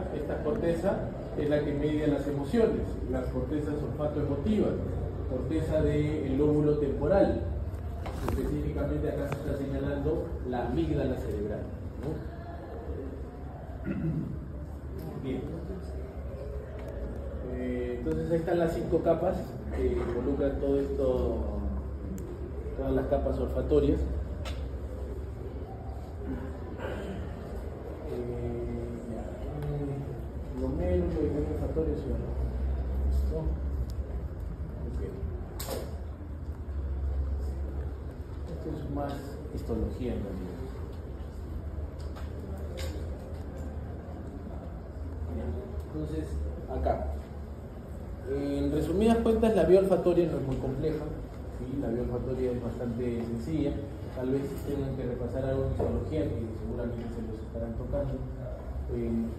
es la que media las emociones, las cortezas olfato-emotivas, corteza del lóbulo temporal. Específicamente acá se está señalando la amígdala cerebral, ¿no? Bien. Entonces ahí están las 5 capas que involucran todo esto, todas las capas olfatorias. Lo menos olfatorio, ¿sí o no? Okay. Esto es más histología en realidad. Entonces, acá, en resumidas cuentas, la vía olfatoria no es muy compleja, ¿sí? La vía olfatoria es bastante sencilla, tal vez tengan que repasar algo en zoología, que seguramente se los estarán tocando,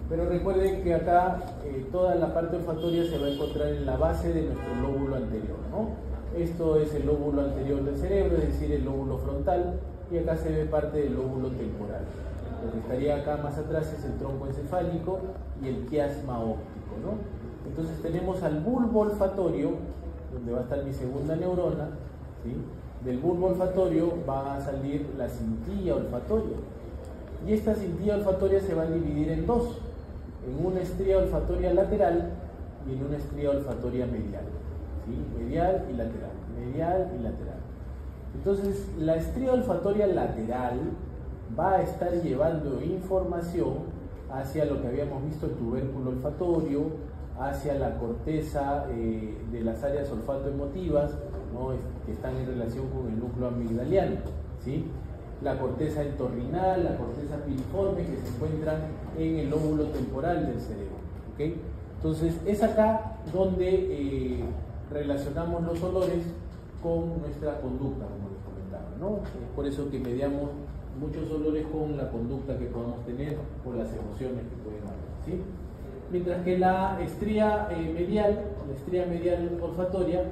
pero recuerden que acá toda la parte olfatoria se va a encontrar en la base de nuestro lóbulo anterior, ¿no? Esto es el lóbulo anterior del cerebro, es decir, el lóbulo frontal, y acá se ve parte del lóbulo temporal. Lo que estaría acá más atrás es el tronco encefálico y el quiasma óptico, ¿no? Entonces tenemos al bulbo olfatorio, donde va a estar mi segunda neurona, ¿sí? Del bulbo olfatorio va a salir la cintilla olfatoria. Y esta cintilla olfatoria se va a dividir en dos, en una estría olfatoria lateral y en una estría olfatoria medial, ¿sí? Medial y lateral, medial y lateral. Entonces la estría olfatoria lateral va a estar llevando información hacia lo que habíamos visto, el tubérculo olfatorio, hacia la corteza de las áreas olfato-emotivas, ¿no? Que están en relación con el núcleo amigdaliano, ¿sí? La corteza entorrinal, la corteza piriforme, que se encuentran en el lóbulo temporal del cerebro, ¿okay? Entonces es acá donde relacionamos los olores con nuestra conducta, como les comentaba, ¿no? Es por eso que mediamos muchos olores con la conducta que podamos tener o las emociones que pueden haber, ¿sí? Mientras que la estría medial olfatoria,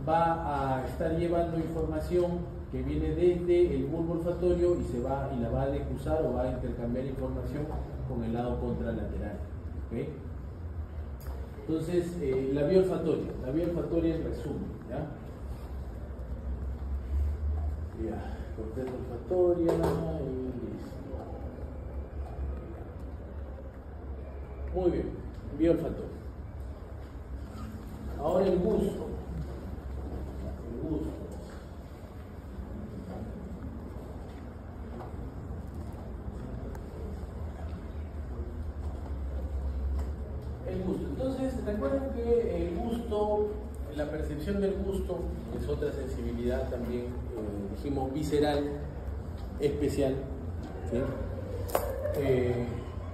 va a estar llevando información que viene desde el bulbo olfatorio y la va a decusar o va a intercambiar información con el lado contralateral. ¿Okay? Entonces, la vía olfatoria en resumen, ¿ya? Ya, corteza olfatoria y listo. Muy bien, vía olfatoria. Ahora el gusto. El gusto. El gusto. Entonces, recuerden que el gusto, la percepción del gusto, es otra sensibilidad también, dijimos, visceral, especial, ¿sí?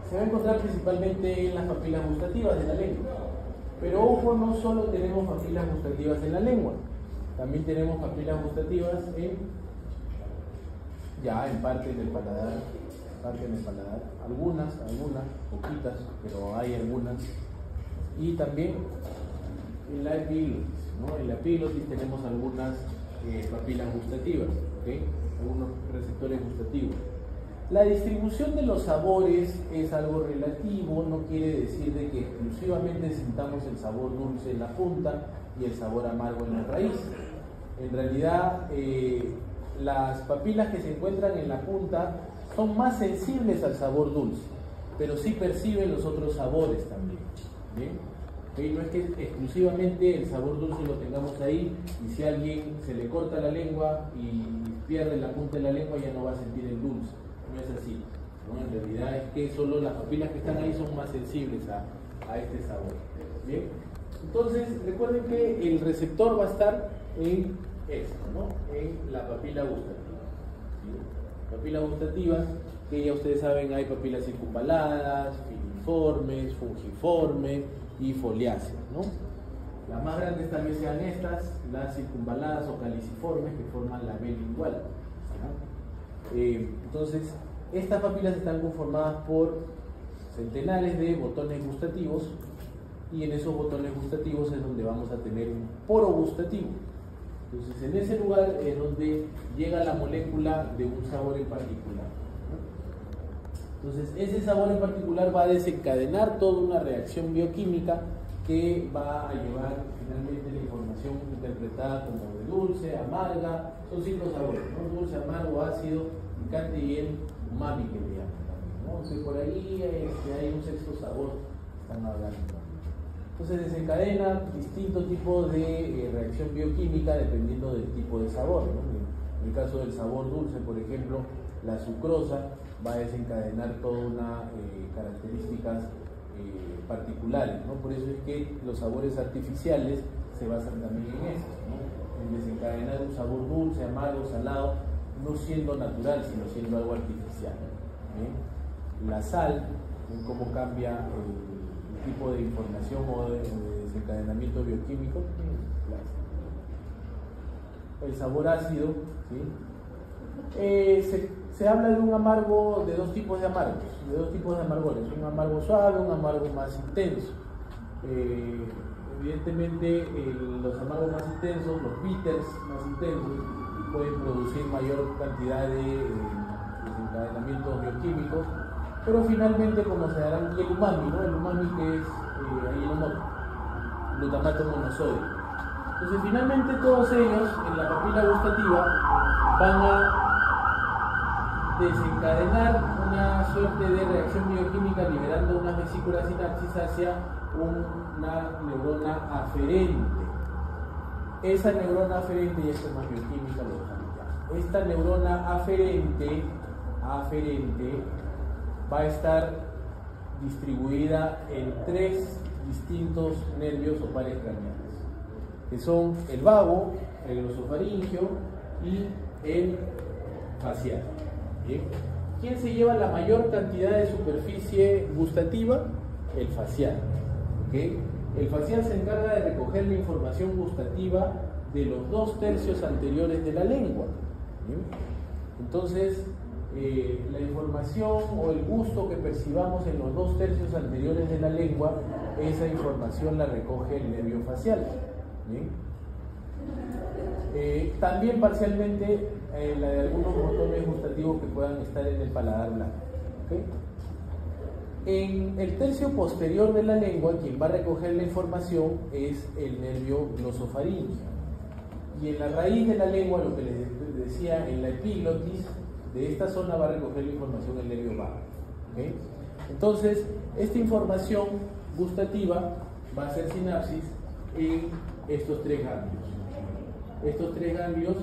Se va a encontrar principalmente en las papilas gustativas de la lengua. Pero ojo, no solo tenemos papilas gustativas en la lengua, también tenemos papilas gustativas en parte del paladar, algunas, poquitas, pero hay algunas. Y también en la epiglotis, ¿no? En la epiglotis tenemos algunas papilas gustativas, ¿okay? Algunos receptores gustativos. La distribución de los sabores es algo relativo, no quiere decir de que exclusivamente sintamos el sabor dulce en la punta y el sabor amargo en la raíz. En realidad, las papilas que se encuentran en la punta son más sensibles al sabor dulce, pero sí perciben los otros sabores también. ¿Bien? ¿Okay? No es que exclusivamente el sabor dulce lo tengamos ahí y si a alguien se le corta la lengua y pierde la punta de la lengua ya no va a sentir el dulce. No es así, ¿no? En realidad es que solo las papilas que están ahí son más sensibles a este sabor. Bien, entonces recuerden que el receptor va a estar en esto, ¿no? En la papila gustativa. ¿Sí? Papilas gustativas, que ya ustedes saben, hay papilas circunvaladas, filiformes, fungiformes y foliáceas, ¿no? Las más grandes tal vez sean estas, las circunvaladas o caliciformes, que forman la B lingual, ¿no? Entonces, estas papilas están conformadas por centenares de botones gustativos y en esos botones gustativos es donde vamos a tener un poro gustativo. Entonces, en ese lugar es donde llega la molécula de un sabor en particular, ¿no? Entonces, ese sabor en particular va a desencadenar toda una reacción bioquímica que va a llevar finalmente la información interpretada como de dulce, amarga, son 5 sabores, ¿no? Dulce, amargo, ácido, picante y el umami que le llaman también, ¿no? Entonces por ahí hay un sexto sabor que están hablando. Entonces desencadena distintos tipos de reacción bioquímica dependiendo del tipo de sabor, ¿no? En el caso del sabor dulce, por ejemplo, la sucrosa va a desencadenar toda una características particulares, ¿no? Por eso es que los sabores artificiales se basan también en eso, ¿no? En desencadenar un sabor dulce, amargo, salado, no siendo natural, sino siendo algo artificial. La sal, en cómo cambia el tipo de información o de desencadenamiento bioquímico. El sabor ácido, ¿sí? Se habla de un amargo, de dos tipos de amargores, un amargo suave, un amargo más intenso. Evidentemente los amargos más intensos, los bitters más intensos, pueden producir mayor cantidad de desencadenamientos bioquímicos, pero finalmente, como se darán, y el umami, ¿no? El umami que es glutamato monosódico. Entonces finalmente todos ellos en la papila gustativa van a desencadenar una suerte de reacción bioquímica liberando unas vesículas sinapsis hacia una neurona aferente. Esa neurona aferente, y esto es más bioquímica, lo dejamos ya. Esta neurona aferente va a estar distribuida en 3 distintos nervios o pares craneales, que son el vago, el glosofaringeo y el facial. ¿Bien? ¿Quién se lleva la mayor cantidad de superficie gustativa? El facial. ¿Okay? El facial se encarga de recoger la información gustativa de los 2/3 anteriores de la lengua. ¿Bien? Entonces, la información o el gusto que percibamos en los 2/3 anteriores de la lengua, esa información la recoge el nervio facial. ¿Bien? También parcialmente la de algunos botones gustativos que puedan estar en el paladar blando. ¿Okay? En el tercio posterior de la lengua, quien va a recoger la información es el nervio glosofaríngeo. Y en la raíz de la lengua, lo que les decía, en la epiglotis, de esta zona va a recoger la información el nervio vago. ¿Okay? Entonces, esta información gustativa va a hacer sinapsis en estos tres ganglios. Estos tres ganglios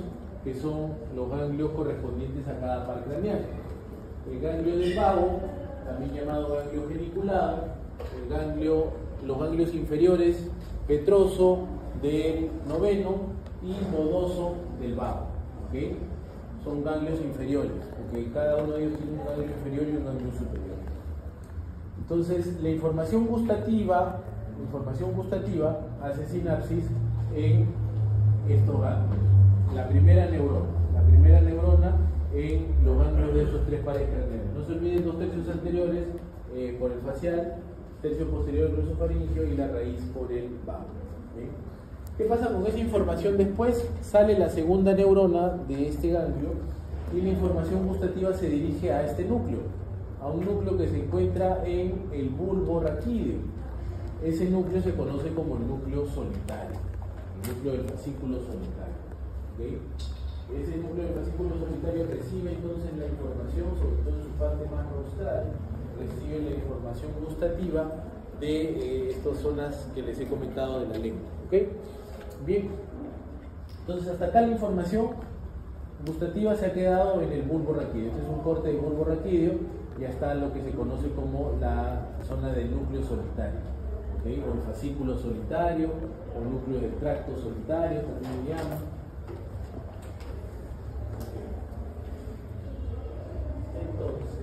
que son los ganglios correspondientes a cada par craneal. El ganglio del vago, también llamado ganglio geniculado, los ganglios inferiores petroso del noveno y nodoso del vago. ¿Okay? Son ganglios inferiores, porque cada uno de ellos tiene un ganglio inferior y un ganglio superior. Entonces, la información gustativa hace sinapsis en estos ganglios. La primera neurona en los ganglios de esos tres pares craneales. No se olviden dos tercios anteriores por el facial, tercio posterior del glosofaríngeo y la raíz por el vago. ¿Okay? ¿Qué pasa con esa información después? Sale la segunda neurona de este ganglio y la información gustativa se dirige a este núcleo, a un núcleo que se encuentra en el bulbo raquídeo. Ese núcleo se conoce como el núcleo solitario, el núcleo del fascículo solitario. ¿Okay? Ese núcleo del fascículo solitario recibe entonces la información, sobre todo en su parte más rostral, recibe la información gustativa de estas zonas que les he comentado de la lengua. ¿Okay? Bien, entonces hasta acá la información gustativa se ha quedado en el bulbo raquídeo. Este es un corte de bulbo raquídeo y está lo que se conoce como la zona del núcleo solitario. ¿Okay? O el fascículo solitario, o núcleo del tracto solitario, también se llama. Entonces,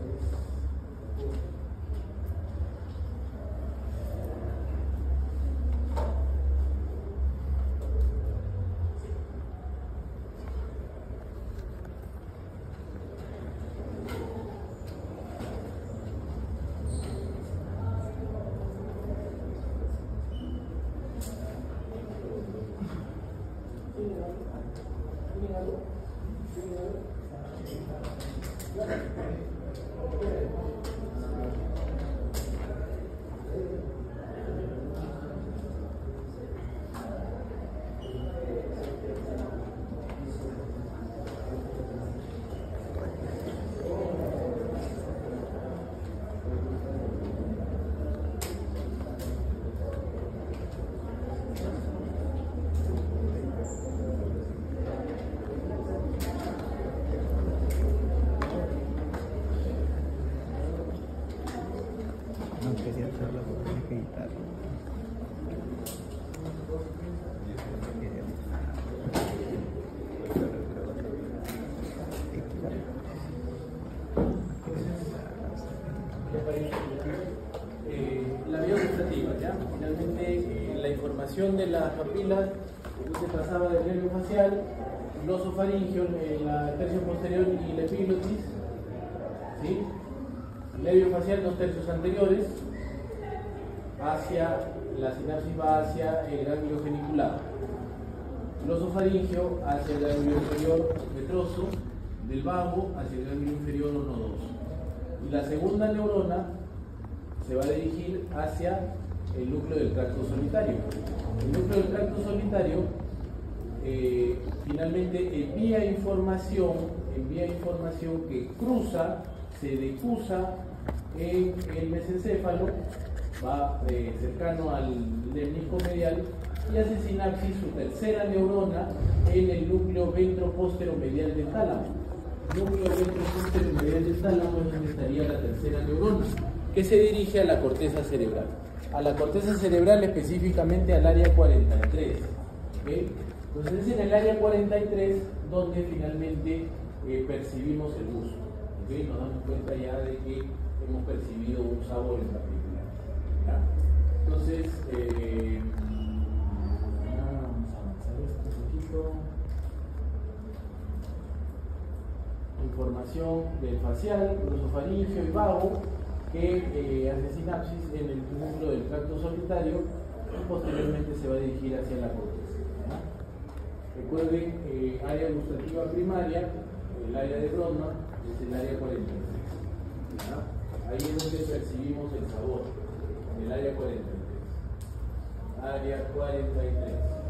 la vía gustativa, ¿ya? Finalmente, la información de las papilas se trazaba del nervio facial, glosofaríngeo, el tercio posterior y la epiglotis, ¿sí? El nervio facial, dos tercios anteriores, hacia la sinapsis va hacia el ganglio geniculado. Glosofaríngeo hacia el ganglio inferior petroso, del vago hacia el ganglio inferior o nodoso. Y la segunda neurona se va a dirigir hacia el núcleo del tracto solitario. El núcleo del tracto solitario finalmente envía información que cruza, se decusa en el mesencéfalo, va cercano al lemnisco medial y hace sinapsis su tercera neurona en el núcleo ventropóstero-medial del tálamo. Núcleo ventropóstero-medial del tálamo es donde estaría la tercera neurona, que se dirige a la corteza cerebral. A la corteza cerebral, específicamente al área 43. ¿Okay? Entonces es en el área 43 donde finalmente percibimos el gusto. ¿Okay? Nos damos cuenta ya de que hemos percibido un sabor en particular. ¿Ya? Entonces, vamos a avanzar esto un poquito. Información del facial, glosofaríngeo y vago, que hace sinapsis en el núcleo del tracto solitario y posteriormente se va a dirigir hacia la corteza. ¿Ya? Recuerden área gustativa primaria, el área de Brodmann, es el área 43. ¿Ya? Ahí es donde percibimos el sabor, el área 43. Área 43.